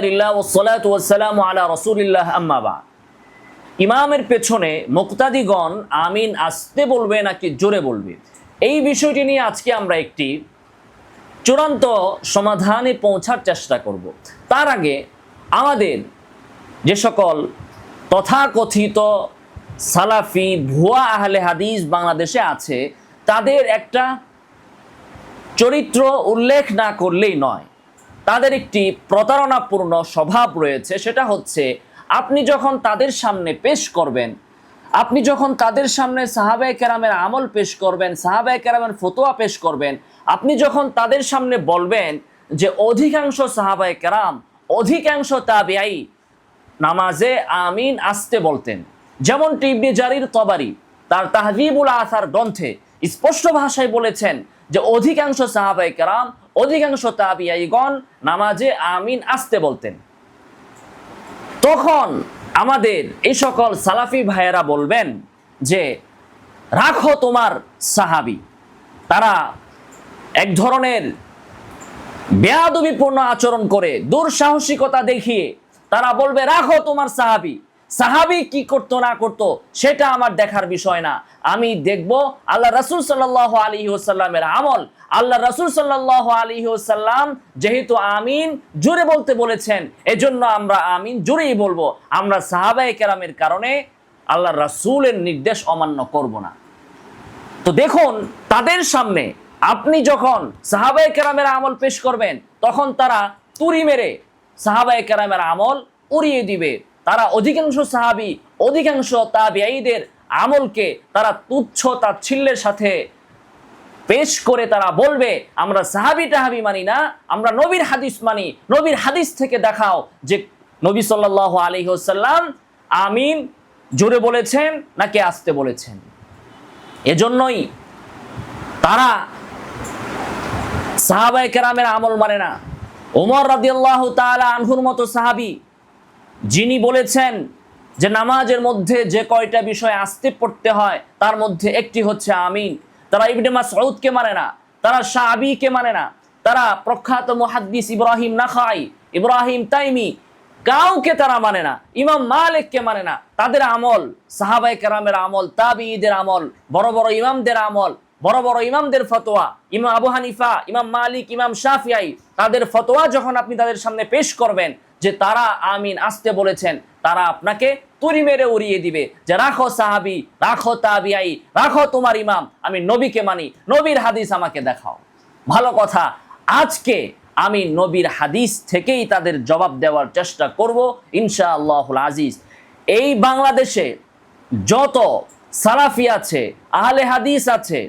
আলহামদুলিল্লাহ ওয়াসসালাতু ওয়াসসালামু আলা রাসূলিল্লাহ আম্মা বা'দ। ইমামের পেছনে মুক্তাদিগণ আমিন আস্তে বলবে নাকি জোরে বলবে, এই বিষয়টি নিয়ে আজকে আমরা একটি চূড়ান্ত সমাধানে পৌঁছার চেষ্টা করব। তার আগে আমাদের যে সকল তথাকথিত সালাফি ভুয়া আহলে হাদিস বাংলাদেশে আছে, তাদের একটা চরিত্র উল্লেখ না করলেই নয়। তাদের একটি প্রতারণাপূর্ণ স্বভাব রয়েছে। সেটা হচ্ছে, আপনি যখন তাদের সামনে পেশ করবেন, আপনি যখন তাদের সামনে সাহাবায়ে কেরামের আমল পেশ করবেন, সাহাবায়ে কেরামের ফতোয়া পেশ করবেন, আপনি যখন তাদের সামনে বলবেন যে অধিকাংশ সাহাবায়ে কেরাম, অধিকাংশ তাবিঈ নামাজে আমিন আস্তে বলতেন। যেমনটি ইবনে জারির তবারি তার তাহযীবুল আসার গ্রন্থে স্পষ্ট ভাষায় বলেছেন যে অধিকাংশ সাহাবায়ে কেরাম, অধিকাংশ তাবিঈগণ নামাজে আমিন আস্তে বলতেন। তখন আমাদের এই সকল সালাফি ভাইয়েরা বলবেন যে রাখো তোমার সাহাবী। তারা এক ধরনের বেয়াদবিপূর্ণ আচরণ করে, দুঃসাহসিকতা দেখিয়ে তারা বলবে রাখো তোমার সাহাবী। সাহাবী কি করতো না করতো সেটা আমার দেখার বিষয় না, আমি দেখব আল্লাহ রাসূল সাল্লাল্লাহু আলাইহি ওয়াসাল্লামের আমল। আল্লাহ রাসূল সাল্লাল্লাহু আলাইহি ওয়াসাল্লাম যেহেতু আমিন জোরে বলতে বলেছেন, এজন্য আমরা আমিন জোরেই বলবো। আমরা সাহাবায়ে কেরামের কারণে আল্লাহ রাসূলের নির্দেশ অমান্য করব না। তো দেখুন, তাদের সামনে আপনি যখন সাহাবায়ে কেরামের আমল পেশ করবেন, তখন তারা তুড়ি মেরে সাহাবায়ে কেরামের আমল উড়িয়ে দিবে। তারা অধিকাংশ সাহাবী, অধিকাংশ তাবিঈদের আমলকে তারা তুচ্ছ তাচ্ছিল্যের সাথে পেশ করে তারা বলবে আমরা সাহাবী টাহাবী মানি না, আমরা নবীর হাদিস মানি। নবীর হাদিস থেকে দেখাও যে নবী সাল্লাল্লাহু আলাইহি ওয়াসাল্লাম আমিন জোরে বলেছেন নাকি আস্তে বলেছেন। এজন্যই তারা সাহাবায়ে কেরামের আমল মানে না। ওমর রাদিয়াল্লাহু তাআলা আনহুর মতো সাহাবী, যিনি বলেছেন যে নামাজের মধ্যে যে কয়টা বিষয় আস্তে পড়তে হয় তার মধ্যে একটি হচ্ছে আমিন, তারা ইবনে মাসউদকে মানে না, তারা শাআবীকে মানে না, তারা প্রখ্যাত মুহাদ্দিস ইব্রাহিম নাখাই, ইব্রাহিম তাইমি, কাউকে তারা মানে না, ইমাম মালিককে মানে না। তাদের আমল, সাহাবায়ে কেরামের আমল, তাবিঈদের আমল, বড় বড় ইমামদের আমল, বড় বড় ইমামদের ফতোয়া, ইমাম আবু হানিফা, ইমাম মালিক, ইমাম শাফিঈ, তাদের ফতোয়া যখন আপনি তাদের সামনে পেশ করবেন যে তারা আমিন আস্তে বলেছেন, তারা আপনাকে তুড়ি মেরে উড়িয়ে দিবে যে রাখো সাহাবী, রাখো তাবিঈ, রাখো তোমার ইমাম, আমি নবীকে মানি, নবীর হাদিস আমাকে দেখাও। ভালো কথা, আজকে আমি নবীর হাদিস থেকেই তাদের জবাব দেওয়ার চেষ্টা করব ইনশাআল্লাহুল আজিজ। এই বাংলাদেশে যত সালাফি আছে, আহলে হাদিস আছে,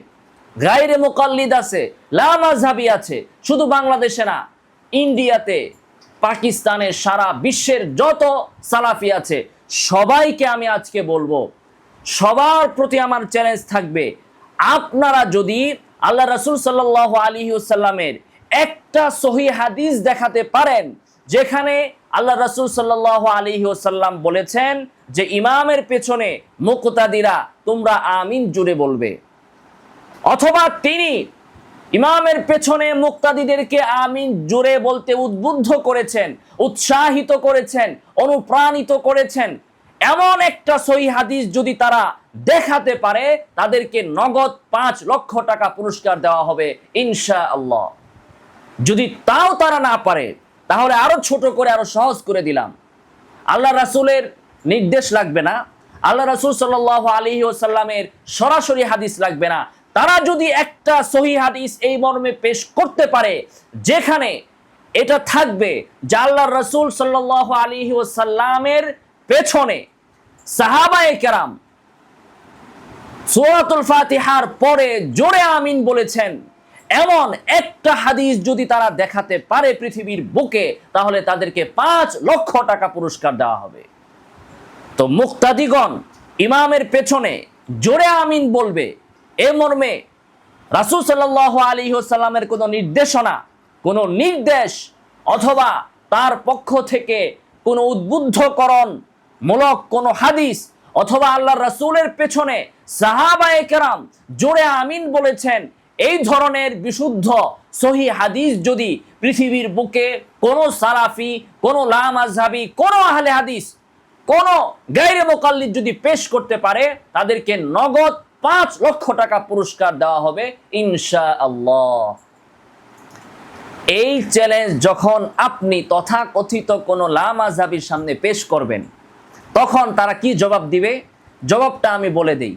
গায়রে মুকাল্লিদ আছে, লা মাযহাবী আছে, শুধু বাংলাদেশে না, ইন্ডিয়াতে, পাকিস্তানে, সারা বিশ্বের যত সালাফি আছে, সবাইকে আমি আজকে বলবো, সবার প্রতি আমার চ্যালেঞ্জ থাকবে, আপনারা যদি আল্লাহ রাসূল সাল্লাল্লাহু আলাইহি ওয়াসাল্লামের একটা সহিহ হাদিস দেখাতে পারেন যেখানে আল্লাহ রাসূল সাল্লাল্লাহু আলাইহি ওয়াসাল্লাম বলেছেন যে ইমামের পেছনে মুক্তাদিরা তোমরা আমিন জোরে বলবে, অথবা তিনি ইমামের পেছনে মুক্তাদিদেরকে আমিন জোরে বলতে উদ্বুদ্ধ করেছেন, উৎসাহিত করেছেন, অনুপ্রাণিত করেছেন, এমন একটা সহিহ হাদিস যদি তারা দেখাতে পারে, তাদেরকে নগদ 5 লক্ষ টাকা পুরস্কার দেওয়া হবে ইনশাআল্লাহ। যদি তাও তারা না পারে, তাহলে আরো ছোট করে, আরো সহজ করে দিলাম, আল্লাহ রাসূলের নির্দেশ লাগবে না, আল্লাহ রাসূল সাল্লাল্লাহু আলাইহি ওয়াসাল্লামের সরাসরি হাদিস লাগবে না। তারা যদি একটা সহিহ হাদিস এই মর্মে পেশ করতে পারে যেখানে এটা থাকবে যে আল্লাহ রাসূল সাল্লাল্লাহু আলাইহি ওয়াসাল্লামের পেছনে সাহাবায়ে কেরাম সূরাতুল ফাতিহার পরে জোরে আমিন বলেছেন, এমন একটা হাদিস যদি তারা দেখাতে পারে পৃথিবীর বুকে, তাহলে তাদেরকে 5 লক্ষ টাকা পুরস্কার দেওয়া হবে। তো মুক্তাদিগণ ইমামের পেছনে জোরে আমিন বলবে, এ মর্মে রাসূল সাল্লাল্লাহু আলাইহি ওয়াসাল্লামের কোনো নির্দেশনা, কোনো নির্দেশ অথবা তার পক্ষ থেকে কোনো উদ্বুদ্ধকরণ মূলক কোনো হাদিস, অথবা আল্লাহ রাসূলের পেছনে সাহাবায়ে কেরাম জোরে আমিন বলেছেন, এই ধরনের বিশুদ্ধ সহি হাদিস যদি পৃথিবীর বুকে কোনো সালাফি, কোনো লা মাযহাবি, কোনো আহলে হাদিস, কোনো গায়রে মুকাল্লিদ যদি পেশ করতে পারে, তাদেরকে নগদ 5 লক্ষ টাকা পুরস্কার দেওয়া হবে ইনশাআল্লাহ। এই চ্যালেঞ্জ যখন আপনি তথাকথিত কোনো লা মাযহাবির সামনে পেশ করবেন, তখন তারা কি জবাব দিবে? জবাবটা আমি বলে দেই।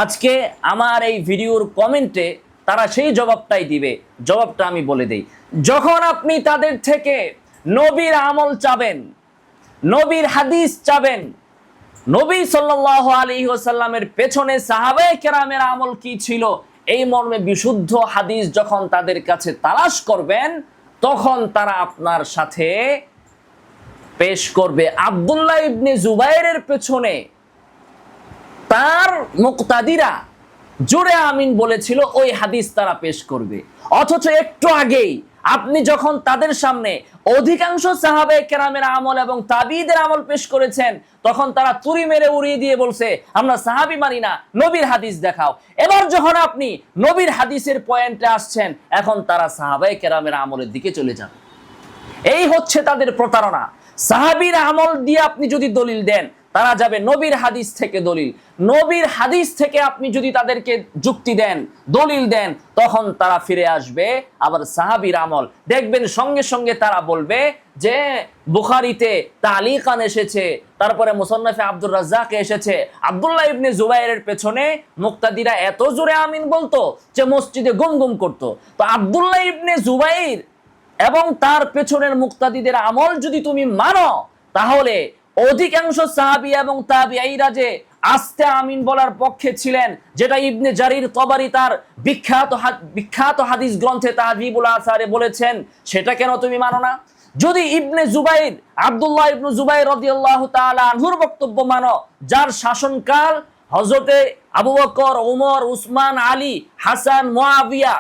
আজকে আমার এই ভিডিওর কমেন্টে তারা সেই জবাবটাই দিবে। জবাবটা আমি বলে দেই। যখন আপনি তাদের থেকে নবীর আমল চাবেন, নবীর হাদিস চাবেন, নবী সাল্লাল্লাহু আলাইহি ওয়াসাল্লামের পেছনে সাহাবায়ে কেরামের আমল কি ছিল, এই মর্মে বিশুদ্ধ হাদিস যখন তাদের কাছে তালাশ করবেন, তখন তারা আপনার সাথে পেশ করবে আব্দুল্লাহ ইবনে জুবাইরের পেছনে তার মুক্তাদিরা জোরে আমিন বলেছিল, ওই হাদিস তারা পেশ করবে। অথচ একটু আগেই আপনি যখন তাদের সামনে অধিকাংশ সাহাবায়ে কেরামের আমল এবং তাবিঈদের আমল পেশ করেছেন, তখন তারা তুড়ি মেরে উড়িয়ে দিয়ে বলছে, আমরা সাহাবী মানি না, নবীর হাদিস দেখাও। এবার যখন আপনি নবীর হাদিসের পয়েন্টে আসছেন, এখন তারা সাহাবায়ে কেরামের আমলের দিকে চলে যান। এই হচ্ছে তাদের প্রতারণা। সাহাবীর আমল দিয়ে আপনি যদি দলিল দেন, তারা যাবে নবীর হাদিস থেকে দলিল। নবীর হাদিস থেকে আপনি যদি তাদেরকে যুক্তি দেন, দলিল দেন, তখন তারা ফিরে আসবে আবার সাহাবীর আমল। দেখবেন সঙ্গে সঙ্গে তারা বলবে যে বুখারীতে তালিকান এসেছে, তারপরে মুসান্নাফে আব্দুর রাজ্জাকে এসেছে, আব্দুল্লাহ ইবনে জুবাইরের পেছনে মুক্তাদিরা এত জোরে আমিন বলতো যে মসজিদে গুম গুম করতো। তো আব্দুল্লাহ ইবনে জুবাইর এবং তার পেছনের মুক্তাদিদের আমল যদি তুমি মানো, তাহলে অধিকাংশ সাহাবী এবং তাবিঈরা যে আস্তে আমিন বলার পক্ষে ছিলেন, যেটা ইবনে জারির তবারি তার বিখ্যাত হাদিস গ্রন্থে তাহযীবুল আসারে বলেছেন, সেটা কেন তুমি মানো না? যদি ইবনে জুবাইর, আব্দুল্লাহ ইবনে জুবাইর রাদিয়াল্লাহু তাআলা আনহুর বক্তব্য মানো, যার শাসনকাল হযরতে আবু বকর, ওমর, উসমান, আলী, হাসান, মুআবিয়া,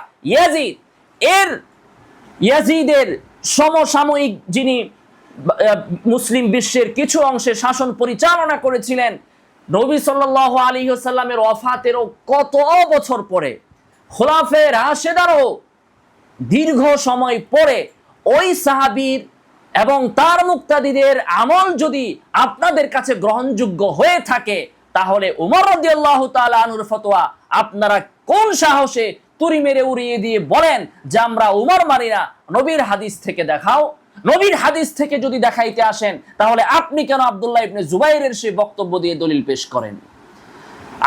ইয়াজিদের সমসাময়িক, যিনি মুসলিম বিশ্বের কিছু অংশে শাসন পরিচালনা করেছিলেন, নবী সাল্লাল্লাহু আলাইহি ওয়াসাল্লামের ওয়াফাতেরও কত বছর পরে, খোলাফায়ে রাশেদারও দীর্ঘ সময় পরে, ওই সাহাবীর এবং তার মুক্তাদিদের আমল যদি আপনাদের কাছে গ্রহণযোগ্য হয়ে থাকে, তাহলে উমর রাদিয়াল্লাহু তাআলা আনহুর ফতোয়া আপনারা কোন সাহসে তুড়ি মেরে উড়িয়ে দিয়ে বলেন যে আমরা উমর মানি না, নবীর হাদিস থেকে দেখাও? নবীর হাদিস থেকে যদি দেখাইতে আসেন, তাহলে আপনি কেন আব্দুল্লাহ ইবনে জুবাইরের সেই বক্তব্য দিয়ে দলিল পেশ করেন?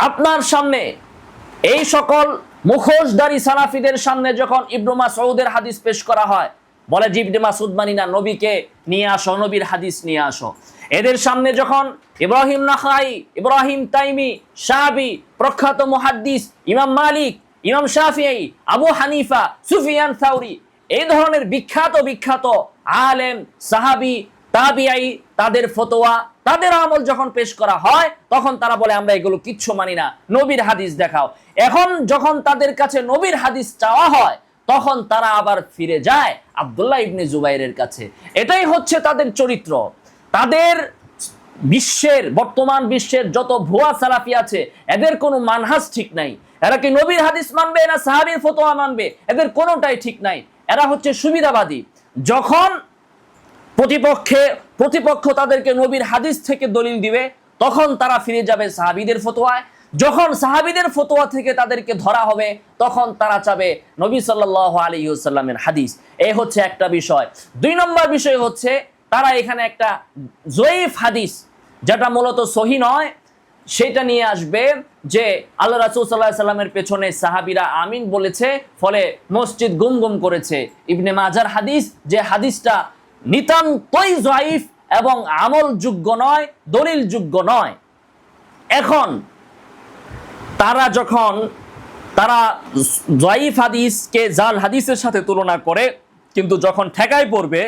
আপনার সামনে এই সকল মুখোশধারী সালাফিদের সামনে যখন ইবনে মাসউদের হাদিস পেশ করা হয়, বলে যে ইবনে মাসউদ মানি না, নবীকে নিয়ে আসো, নবীর হাদিস নিয়ে আসো। এদের সামনে যখন ইব্রাহিম নাখাই, ইব্রাহিম তাইমি, শাবি, প্রখ্যাত মুহাদ্দিস ইমাম মালিক, ইমাম শাফিঈ, আবু হানিফা, সুফিয়ান থাউরি, এই ধরনের বিখ্যাত আলেম, সাহাবী, তাবিঈ, তাদের ফতোয়া, তাদের আমল যখন পেশ করা হয়, তখন তারা বলে আমরা এগুলো কিচ্ছু মানি না, নবীর হাদিস দেখাও। এখন যখন তাদের কাছে নবীর হাদিস চাওয়া হয়, তখন তারা আবার ফিরে যায় আব্দুল্লাহ ইবনে জুবাইরের কাছে। এটাই হচ্ছে তাদের চরিত্র। তাদের বর্তমান বিশ্বের যত ভুয়া সালাফি আছে, এদের কোনো মানহাজ ঠিক নাই। এরা কি নবীর হাদিস মানবে না সাহাবীর ফতোয়া মানবে? এদের কোনোটাই ঠিক নাই। এরা হচ্ছে সুবিধাবাদী। যখন প্রতিপক্ষ তাদেরকে নবীর হাদিস থেকে দলিল দিবে, তখন তারা ফিরে যাবে সাহাবীদের ফতোয়ায়। যখন সাহাবীদের ফতোয়া থেকে তাদেরকে ধরা হবে, তখন তারা চাবে নবী সাল্লাল্লাহু আলাইহি ওয়াসাল্লামের হাদিস। এই হচ্ছে একটা বিষয়। 2 নম্বর বিষয় হচ্ছে, তারা এখানে একটা জয়ীফ হাদিস, যেটা মূলত সহি নয়, সেটা নিয়ে আসবে যে আল্লাহ রাসূল সাল্লাল্লাহু আলাইহি ওয়াসাল্লামের পেছনে সাহাবীরা আমিন বলেছে, ফলে মসজিদ গুম গুম করেছে। ইবনে মাজার হাদিস, যে হাদিসটা নিতান্তই জয়ীফ এবং আমলযোগ্য নয়, দলিলযোগ্য নয়। এখন তারা জয়ীফ হাদিসকে জাল হাদিসের সাথে তুলনা করে, কিন্তু যখন ঠেকায় পড়বে,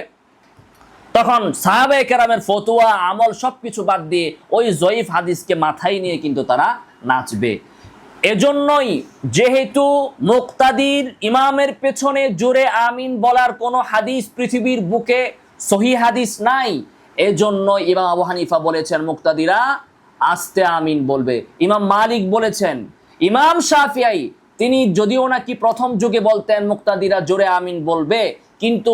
তখন সাহাবায়ে কেরামের ফতোয়া, আমল সবকিছু বাদ দিয়ে ওই জয়ীফ হাদিসকে মাথায় নিয়ে কিন্তু তারা নাচবে। এজন্যই যেহেতু মুক্তাদির ইমামের পেছনে জোরে আমিন বলার কোনো হাদিস পৃথিবীর বুকে সহিহ হাদিস নাই, এজন্য ইমাম আবু হানিফা বলেছেন মুক্তাদিরা আস্তে আমিন বলবে। ইমাম মালিক বলেছেন, ইমাম শাফিঈ তিনি যদিও নাকি প্রথম যুগে বলতেন মুক্তাদিরা জোরে আমিন বলবে, কিন্তু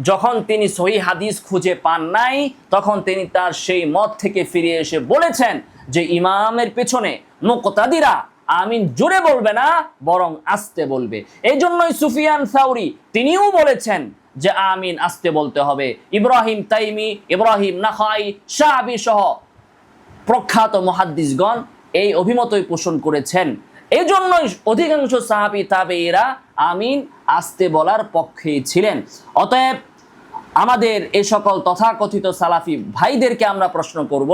যখন তিনি সহিহ হাদিস খুঁজে পান নাই তখন তিনি তার সেই মত থেকে ফিরে এসে বলেছেন যে ইমামের পেছনে মুক্তাদিরা আমিন জোরে বলবে না, বরং আস্তে বলবে। এই জন্যই সুফিয়ান সাউরি তিনিও বলেছেন যে আমিন আস্তে বলতে হবে। ইব্রাহিম তাইমি, ইব্রাহিম নাখাই, শাআবী সহ প্রখ্যাত মুহাদ্দিসগণ এই অভিমতই পোষণ করেছেন। এই জন্যই অধিকাংশ সাহাবী তাবেঈরা আমিন আস্তে বলার পক্ষেই ছিলেন। অতএব আমাদের এই সকল তথাকথিত সালাফি ভাইদেরকে আমরা প্রশ্ন করব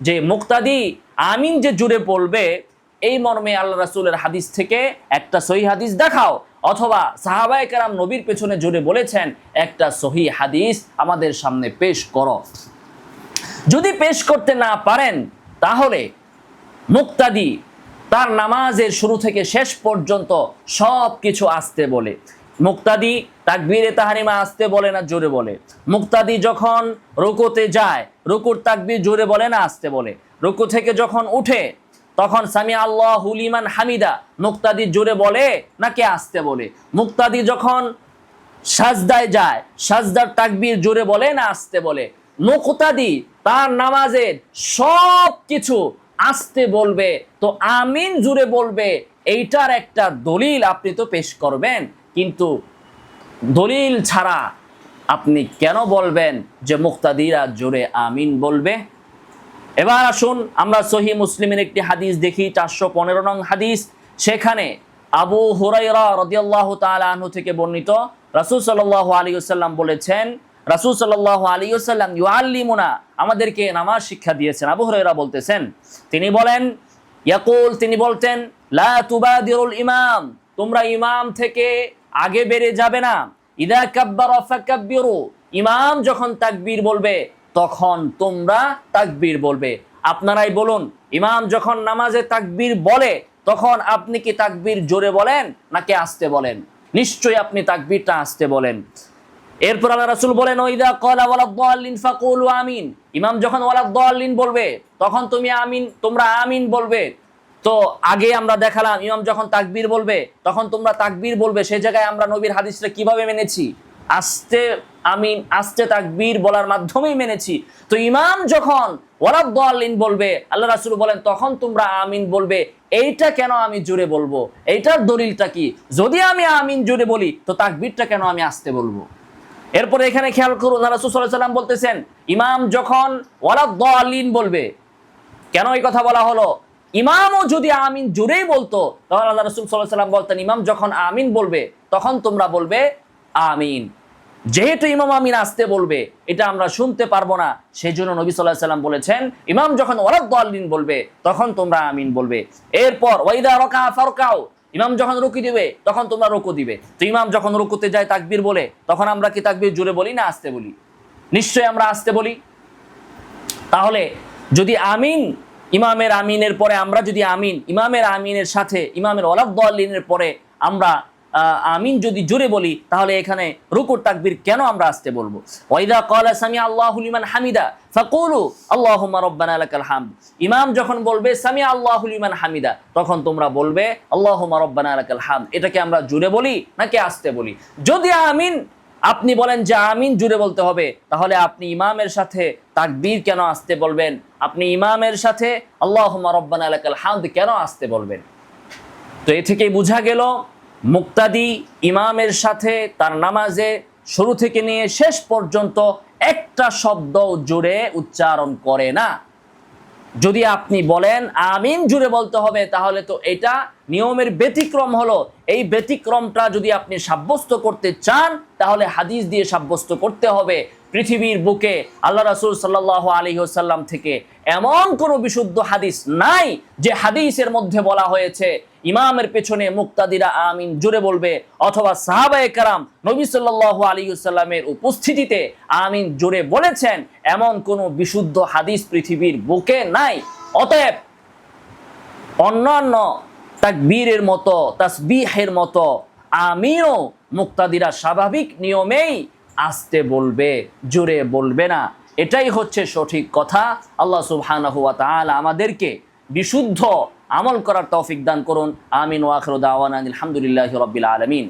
যে মুক্তাদি আমিন যে জুড়ে বলবে এই মর্মে আল্লাহ রাসূলের হাদিস থেকে একটা সহিহ হাদিস দেখাও, অথবা সাহাবায়ে কেরাম নবীর পেছনে জুড়ে বলেছেন একটা সহিহ হাদিস আমাদের সামনে পেশ করো। যদি পেশ করতে না পারেন তাহলে মুক্তাদি তার নামাজের শুরু থেকে শেষ পর্যন্ত সব কিছু আস্তে বলে। মুক্তাদি তাকবীরে তাহরিমা আস্তে বলে না জোরে বলে। মুক্তাদি যখন রুকুতে যায় রুকুর তাকবীর জোরে বলে না আস্তে বলে। রুকু থেকে যখন উঠে তখন সামি আল্লাহু লিমান হামিদা মুক্তাদি জোরে বলে নাকি আস্তে বলে। মুক্তাদি যখন সাজদায় যায় সাজদার তাকবীর জোরে বলে না আস্তে বলে। মুক্তাদি তার নামাজের সব কিছু আস্তে বলবে, তো আমিন জুড়ে বলবে এইটার একটা দলিল আপনি তো পেশ করবেন, কিন্তু দলিল ছাড়া আপনি কেন বলবেন যে মুক্তাদিরা জোরে আমিন বলবে? এবার আসুন আমরা সহিহ মুসলিমের একটি হাদিস দেখি, 415 নং হাদিস। সেখানে আবু হুরায়রা রাদিয়াল্লাহু তাআলা আনহু থেকে বর্ণিত, রাসূল সাল্লাল্লাহু আলাইহি ওয়াসাল্লাম বলেছেন, রাসূল সাল্লাল্লাহু আলাইহি ওয়াসাল্লাম ইউআল্লিমুনা আমাদেরকে নামাজ শিক্ষা দিয়েছেন। আবু হুরায়রা বলতেছেন, তিনি বলেন ইয়াকুল তিনি বলতেন লা তুবাদিরুল ইমাম তোমরা ইমাম থেকে আগে বেড়ে যাবে না। ইদা কাব্বারা ফাকাব্বিরু ইমাম যখন তাকবীর বলবে তখন তোমরা তাকবীর বলবে। আপনারাই বলুন, ইমাম যখন নামাজে তাকবীর বলে তখন আপনি কি তাকবীর জোরে বলেন নাকি আস্তে বলেন? নিশ্চয়ই আপনি তাকবীরটা আস্তে বলেন। এরপর আল্লাহ রাসূল বলেন ওয়াইদা ক্বালা ওয়ালাদ-দাল্লিন ফাকুলু আমিন ইমাম যখন ওয়ালাদ-দাল্লিন বলবে তখন তোমরা আমিন বলবে। তো আগে আমরা দেখালাম ইমাম যখন তাকবীর বলবে তখন তোমরা তাকবীর বলবে, সেই জায়গায় আমরা নবীর হাদিসটা কিভাবে মেনেছি? আস্তে আমিন আস্তে তাকবীর বলার মাধ্যমেই মেনেছি। তো ইমাম যখন ওয়ালাদ-দাল্লিন বলবে আল্লাহ রাসূল বলেন তখন তোমরা আমিন বলবে, এইটা কেন আমি জোরে বলবো? এইটার দলিলটা কি? যদি আমি আমিন জোরে বলি তো তাকবীরটা কেন আমি আস্তে বলবো? এরপরে এখানে খেয়াল করুন, রাসূল সাল্লাল্লাহু আলাইহি ওয়াসাল্লাম বলতেছেন ইমাম যখন ওয়ালাদ-দাল্লিন বলবে, কেন এই কথা বলা হলো? ইমামও যদি আমিন জোরেই বলতো তাহলে আল্লাহ রাসূল সাল্লাল্লাহু আলাইহি ওয়াসাল্লাম বলতেন ইমাম যখন আমিন বলবে তখন তোমরা বলবে আমিন। যেহেতু ইমাম আমিন আস্তে বলবে এটা আমরা শুনতে পারবো না, সেই জন্য নবী সাল্লাল্লাহু আলাইহি ওয়াসাল্লাম বলেছেন ইমাম যখন ওয়ালাদ-দাল্লিন বলবে তখন তোমরা আমিন বলবে। এরপর ওয়াইদা রাকা ফারকাউ ইমাম যখন রুকু দিবে তখন তোমরা রুকু দিবে। তো ইমাম যখন রুকুতে যায় তাকবীর বলে তখন আমরা কি তাকবীর জোরে বলি না আস্তে বলি? নিশ্চয়ই আমরা আস্তে বলি। তাহলে যদি আমিন ইমামের আমিনের পরে আমরা যদি আমিন ইমামের আমিনের সাথে ইমামের ওয়ালাদ-দাল্লিনের পরে আমরা আমিন যদি জোরে বলি তাহলে এখানে রুকুর তাকবীর কেন আমরা আস্তে বলবো? ওয়াইদা ক্বালা সামি আল্লাহু লিমান হামিদা ফাকুলু আল্লাহুম্মা রাব্বানা লাকাল হামদ ইমাম যখন বলবে সামি আল্লাহু লিমান হামিদা তখন তোমরা বলবে আল্লাহুম্মা রাব্বানা লাকাল হামদ। এটাকে আমরা জোরে বলি নাকি আস্তে বলি? যদি আমিন আপনি বলেন যে আমিন জোরে বলতে হবে তাহলে আপনি ইমামের সাথে তাকবীর কেন আস্তে বলবেন? আপনি ইমামের সাথে আল্লাহুম্মা রাব্বানা লাকাল হামদ কেন আস্তে বলবেন? তো এ থেকেই বোঝা গেল মুক্তাদি ইমামের সাথে তার নামাজে শুরু থেকে নিয়ে শেষ পর্যন্ত একটা শব্দ জোরে উচ্চারণ করে না। যদি আপনি বলেন আমিন জোরে বলতে হবে তাহলে তো এটা নিয়মের ব্যতিক্রম হলো। এই ব্যতিক্রমটা যদি আপনি সাব্যস্ত করতে চান তাহলে হাদিস দিয়ে সাব্যস্ত করতে হবে। পৃথিবীর বুকে আল্লাহ রাসূল সাল্লাল্লাহু আলাইহি ওয়াসাল্লাম থেকে এমন কোনো বিশুদ্ধ হাদিস নাই যে হাদিসের মধ্যে বলা হয়েছে ইমামের পেছনে মুক্তাদিরা আমিন জোরে বলবে, অথবা সাহাবায়ে কেরাম নবী সাল্লাল্লাহু আলাইহি ওয়াসাল্লামের উপস্থিতিতে আমিন জোরে বলেছেন, এমন কোনো বিশুদ্ধ হাদিস পৃথিবীর বুকে নাই। অতএব অন্যান্য তাকবীরের মতো তাসবিহের মতো আমিনও মুক্তাদিরা স্বাভাবিক নিয়মেই আস্তে বলবে, জোরে বলবে না। এটাই হচ্ছে সঠিক কথা। আল্লাহ সুবহানাহু ওয়া তাআলা আমাদেরকে বিশুদ্ধ আমল করার তৌফিক দান করুন। আমিন ওয়া আখিরু দাওয়ানা আলহামদুলিল্লাহি রাব্বিল আলামিন।